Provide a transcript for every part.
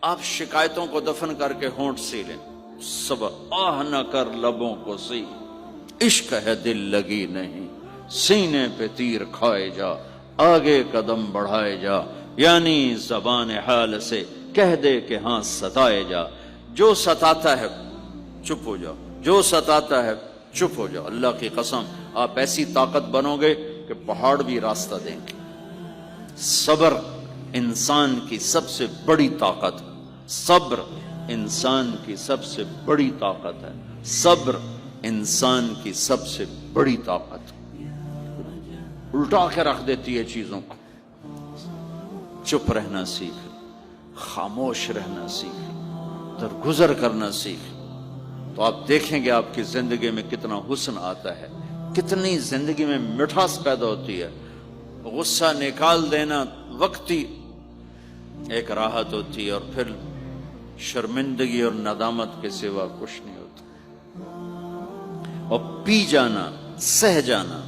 آپ شکایتوں کو دفن کر کے ہونٹ سی لیں، صبر آہ نہ کر لبوں کو سی، عشق ہے دل لگی نہیں، سینے پہ تیر کھائے جا، آگے قدم بڑھائے جا، یعنی زبان حال سے کہہ دے کہ ہاں ستائے جا، جو ستاتا ہے چپ ہو جاؤ، جو ستاتا ہے چپ ہو جاؤ۔ اللہ کی قسم آپ ایسی طاقت بنو گے کہ پہاڑ بھی راستہ دیں گے۔ صبر انسان کی سب سے بڑی طاقت ہے، صبر انسان کی سب سے بڑی طاقت ہے، صبر انسان کی سب سے بڑی طاقت الٹا کے رکھ دیتی ہے چیزوں کو۔ چپ رہنا سیکھ، خاموش رہنا سیکھ، درگزر کرنا سیکھ، تو آپ دیکھیں گے آپ کی زندگی میں کتنا حسن آتا ہے، کتنی زندگی میں مٹھاس پیدا ہوتی ہے۔ غصہ نکال دینا وقتی ایک راحت ہوتی ہے، اور پھر شرمندگی اور ندامت کے سوا کچھ نہیں ہوتا۔ اور پی جانا، سہ جانا،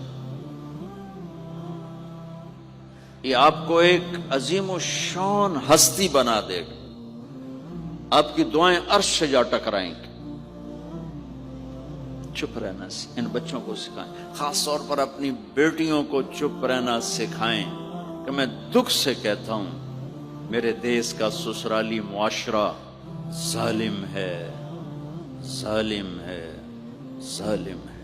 یہ آپ کو ایک عظیم و شان ہستی بنا دے گا۔ آپ کی دعائیں عرش سے جا ٹکرائیں گی۔ چپ رہنا ان بچوں کو سکھائیں، خاص طور پر اپنی بیٹیوں کو چپ رہنا سکھائیں کہ میں دکھ سے کہتا ہوں میرے دیس کا سسرالی معاشرہ ظالم ہے، ظالم ہے، ظالم ہے۔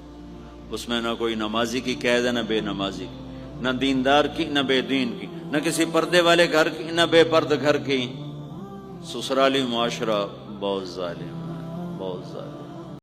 اس میں نہ کوئی نمازی کی قید ہے، نہ بے نمازی کی، نہ دیندار کی، نہ بے دین کی، نہ کسی پردے والے گھر کی، نہ بے پرد گھر کی۔ سسرالی معاشرہ بہت ظالم ہے، بہت ظالم۔